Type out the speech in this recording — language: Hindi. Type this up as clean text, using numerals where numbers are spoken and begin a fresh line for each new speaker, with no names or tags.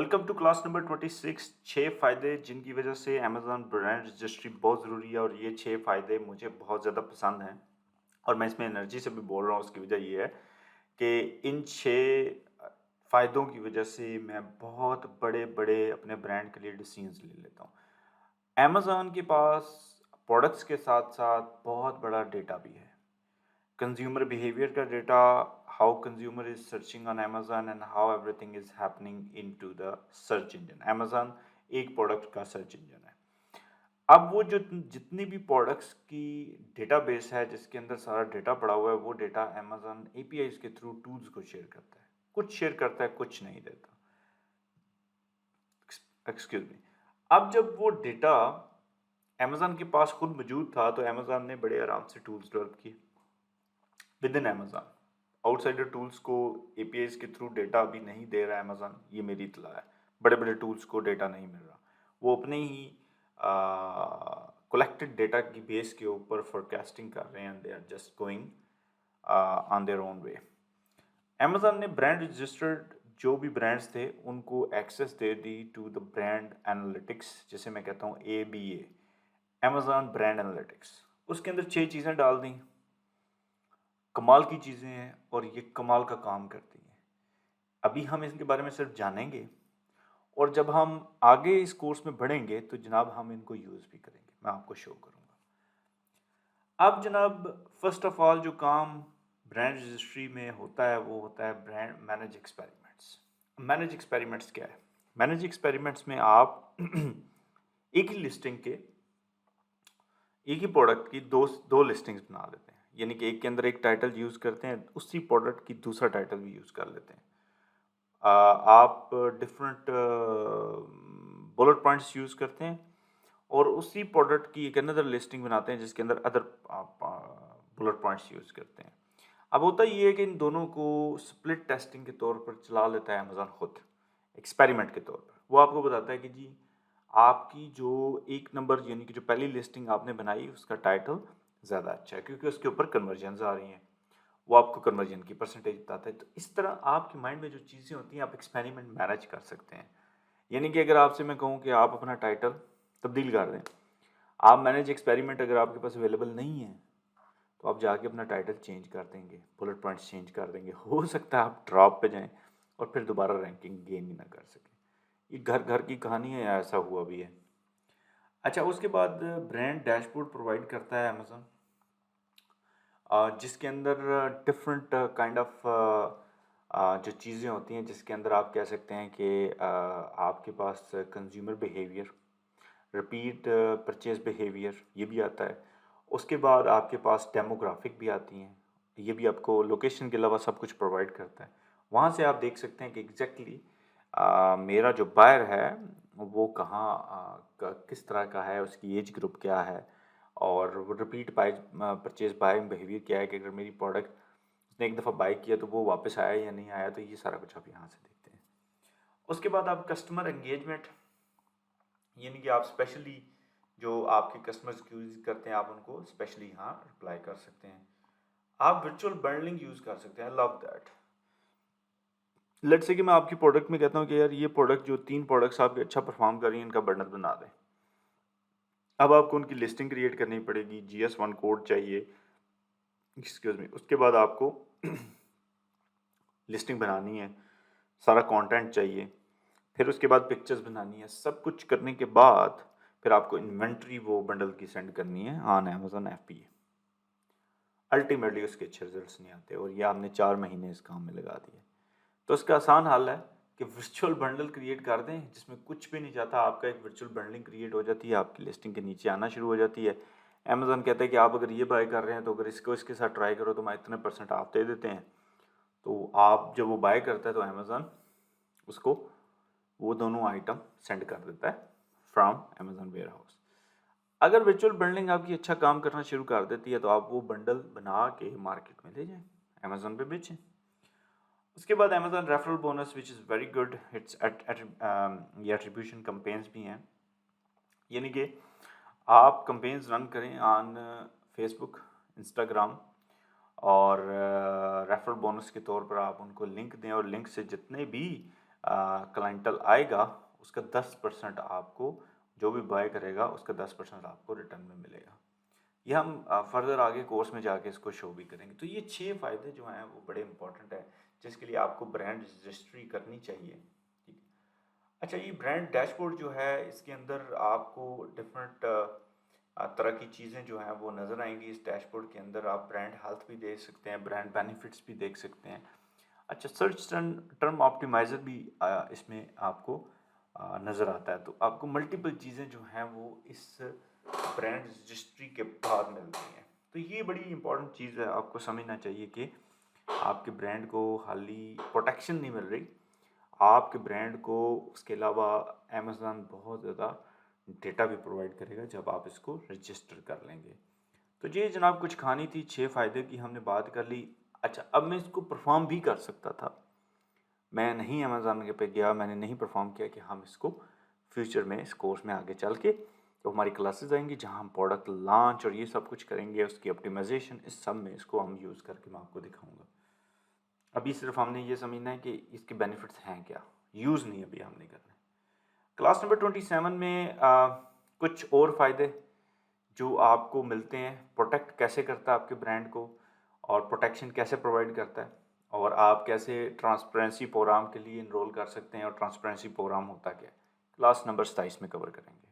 Welcome to class number 26। 6 फ़ायदे जिनकी वजह से अमेज़न ब्रांड रजिस्ट्री बहुत ज़रूरी है और ये 6 फ़ायदे मुझे बहुत ज़्यादा पसंद हैं और मैं इसमें एनर्जी से भी बोल रहा हूँ। उसकी वजह ये है कि इन 6 फ़ायदों की वजह से मैं बहुत बड़े-बड़े अपने ब्रांड के लिए डिसीजंस ले लेता हूँ। अमेज़न के पास प्रोडक्ट्स के साथ-साथ बहुत बड़ा डेटा भी है। कंज्यूमर बिहेवियर का data, how consumer is searching on Amazon and how everything is happening into the search engine. Amazon एक प्रोडक्ट का सर्च इंजन है। अब वो जो जितनी भी प्रोडक्ट्स की डेटाबेस है जिसके अंदर सारा डेटा पड़ा हुआ है, वो डेटा अमेजन एपीआई के थ्रू टूल्स को शेयर करता है। कुछ शेयर करता है, कुछ नहीं देता। Excuse me. अब जब वो डेटा अमेजन के पास खुद मौजूद था तो अमेजन ने बड़े आराम से टूल्स डेवलप किए with in Amazon. Outsider tools को एपीआईज के थ्रू डेटा अभी नहीं दे रहा है अमेजन, ये मेरी इतला है। बड़े बड़े टूल्स को डेटा नहीं मिल रहा, वो अपने ही कलेक्टेड डेटा की बेस के ऊपर फोरकास्टिंग कर रहे हैं। They are just going on their own way. Amazon ने ब्रांड रजिस्टर्ड जो भी ब्रांड्स थे उनको एक्सेस दे दी टू द ब्रांड एनालिटिक्स, जिसे मैं कहता हूँ ABA, अमेजन ब्रांड एनालिटिक्स। उसके अंदर 6 चीज़ें डाल दी, कमाल की चीज़ें हैं और ये कमाल का काम करती हैं। अभी हम इनके बारे में सिर्फ जानेंगे और जब हम आगे इस कोर्स में बढ़ेंगे तो जनाब हम इनको यूज़ भी करेंगे, मैं आपको शो करूँगा। अब जनाब फर्स्ट ऑफ ऑल जो काम ब्रांड रजिस्ट्री में होता है वो होता है brand manage experiments. Manage experiments क्या है? मैनेज एक्सपेरिमेंट्स में आप एक ही लिस्टिंग के एक ही प्रोडक्ट की दो दो लिस्टिंग्स बना लेते हैं, यानी कि एक के अंदर एक टाइटल यूज़ करते हैं, उसी प्रोडक्ट की दूसरा टाइटल भी यूज़ कर लेते हैं। आप डिफरेंट बुलेट पॉइंट्स यूज़ करते हैं और उसी प्रोडक्ट की एक अनदर लिस्टिंग बनाते हैं जिसके अंदर अदर आप बुलेट पॉइंट्स यूज़ करते हैं। अब होता ये है कि इन दोनों को स्प्लिट टेस्टिंग के तौर पर चला लेता है अमेज़न खुद, एक्सपेरिमेंट के तौर पर। वो आपको बताता है कि जी आपकी जो एक नंबर यानी कि जो पहली लिस्टिंग आपने बनाई उसका टाइटल ज़्यादा अच्छा है क्योंकि उसके ऊपर कन्वर्जन्स आ रही हैं। वो आपको कन्वर्जन की परसेंटेज बताता है। तो इस तरह आपके माइंड में जो चीज़ें होती हैं आप एक्सपेरिमेंट मैनेज कर सकते हैं। यानी कि अगर आपसे मैं कहूँ कि आप अपना टाइटल तब्दील कर दें, आप मैनेज एक्सपेरिमेंट अगर आपके पास अवेलेबल नहीं है तो आप जाके अपना टाइटल चेंज कर देंगे, बुलेट पॉइंट्स चेंज कर देंगे। हो सकता है आप ड्रॉप पे जाएं और फिर दोबारा रैंकिंग गेन ही ना कर सकें। ये घर घर की कहानी है या ऐसा हुआ भी है। अच्छा, उसके बाद ब्रांड डैशबोर्ड प्रोवाइड करता है अमेज़न, जिसके अंदर डिफरेंट काइंड ऑफ जो चीज़ें होती हैं जिसके अंदर आप कह सकते हैं कि आपके पास consumer behaviour, repeat purchase behaviour, ये भी आता है। उसके बाद आपके पास डेमोग्राफिक भी आती हैं, ये भी आपको लोकेशन के अलावा सब कुछ प्रोवाइड करता है। वहाँ से आप देख सकते हैं कि एग्जैक्टली मेरा जो बायर है वो कहाँ किस तरह का है, उसकी एज ग्रुप क्या है और वो repeat by purchase buying behaviour क्या है कि अगर मेरी प्रोडक्ट उसने एक दफ़ा बाय किया तो वो वापस आया या नहीं आया। तो ये सारा कुछ आप यहाँ से देखते हैं। उसके बाद आप कस्टमर एंगेजमेंट, यानी कि आप स्पेशली जो आपके कस्टमर्स यूज़ करते हैं आप उनको स्पेशली यहाँ रिप्लाई कर सकते हैं। आप वर्चुअल बंडलिंग यूज़ कर सकते हैं। Love that. लेट्स से कि मैं आपकी प्रोडक्ट में कहता हूँ कि यार ये प्रोडक्ट जो 3 प्रोडक्ट्स आपके अच्छा परफॉर्म कर रही हैं इनका बंडल बना दें। अब आपको उनकी लिस्टिंग क्रिएट करनी पड़ेगी, GS1 कोड चाहिए, एक्सक्यूज मी। उसके बाद आपको लिस्टिंग बनानी है, सारा कंटेंट चाहिए, फिर उसके बाद पिक्चर्स बनानी है। सब कुछ करने के बाद फिर आपको इन्वेंट्री वो बंडल की सेंड करनी है ऑन अमेजन FBA। अल्टीमेटली उसके अच्छे रिजल्ट्स नहीं आते और ये आपने 4 महीने इस काम में लगा दिए। तो इसका आसान हल है कि वर्चुअल बंडल क्रिएट कर दें जिसमें कुछ भी नहीं जाता। आपका एक वर्चुअल बंडलिंग क्रिएट हो जाती है, आपकी लिस्टिंग के नीचे आना शुरू हो जाती है। अमेजन कहता है कि आप अगर ये बाय कर रहे हैं तो अगर इसको इसके साथ ट्राई करो तो मैं इतने % आप दे देते हैं। तो आप जब वो बाय करता है तो अमेजन उसको वो दोनों आइटम सेंड कर देता है फ्रॉम अमेजन वेयर हाउस। अगर वर्चुअल बंडलिंग आपकी अच्छा काम करना शुरू कर देती है तो आप वो बंडल बना के मार्केट में ले जाएं, अमेजन पे बेचें। उसके बाद Amazon referral bonus which is very good. It's ये एट्रीब्यूशन कंपेन्स भी हैं, यानी कि आप कंपेन्स रन करें ऑन फेसबुक, इंस्टाग्राम और रेफरल बोनस के तौर पर आप उनको लिंक दें और लिंक से जितने भी क्लाइंटल आएगा उसका 10% आपको, जो भी बाय करेगा उसका 10% आपको रिटर्न में मिलेगा। ये हम फर्दर आगे कोर्स में जाके इसको शो भी करेंगे। तो ये 6 फ़ायदे जो हैं वो बड़े इंपॉर्टेंट हैं, जिसके लिए आपको ब्रांड रजिस्ट्री करनी चाहिए। ठीक है। अच्छा, ये ब्रांड डैशबोर्ड जो है इसके अंदर आपको डिफरेंट तरह की चीज़ें जो हैं वो नज़र आएंगी। इस डैशबोर्ड के अंदर आप ब्रांड हेल्थ भी देख सकते हैं, ब्रांड बेनिफिट्स भी देख सकते हैं। अच्छा, सर्च टर्म ऑप्टिमाइज़र भी इसमें आपको नज़र आता है। तो आपको मल्टीपल चीज़ें जो हैं वो इस ब्रांड रजिस्ट्री के बाद मिलती हैं। तो ये बड़ी इंपॉर्टेंट चीज़ है, आपको समझना चाहिए कि आपके ब्रांड को खाली प्रोटेक्शन नहीं मिल रही, आपके ब्रांड को उसके अलावा अमेज़न बहुत ज़्यादा डेटा भी प्रोवाइड करेगा जब आप इसको रजिस्टर कर लेंगे। तो ये जनाब कुछ कहानी थी, 6 फ़ायदे की हमने बात कर ली। अच्छा, अब मैं इसको परफॉर्म भी कर सकता था, मैं नहीं अमेज़न के पे गया, मैंने नहीं परफॉर्म किया कि हम इसको फ्यूचर में इस कोर्स में आगे चल के तो हमारी क्लासेस आएंगी जहां हम प्रोडक्ट लॉन्च और ये सब कुछ करेंगे, उसकी ऑप्टिमाइजेशन, इस सब में इसको हम यूज़ करके मैं आपको दिखाऊंगा। अभी सिर्फ हमने ये समझना है कि इसके बेनिफिट्स हैं क्या, यूज़ नहीं अभी हमने करना है। क्लास नंबर 27 में कुछ और फ़ायदे जो आपको मिलते हैं, प्रोटेक्ट कैसे करता है आपके ब्रांड को और प्रोटेक्शन कैसे प्रोवाइड करता है, और आप कैसे ट्रांसपेरेंसी प्रोग्राम के लिए इनरोल कर सकते हैं और ट्रांसपेरेंसी प्रोग्राम होता क्या है, क्लास नंबर 27 में कवर करेंगे।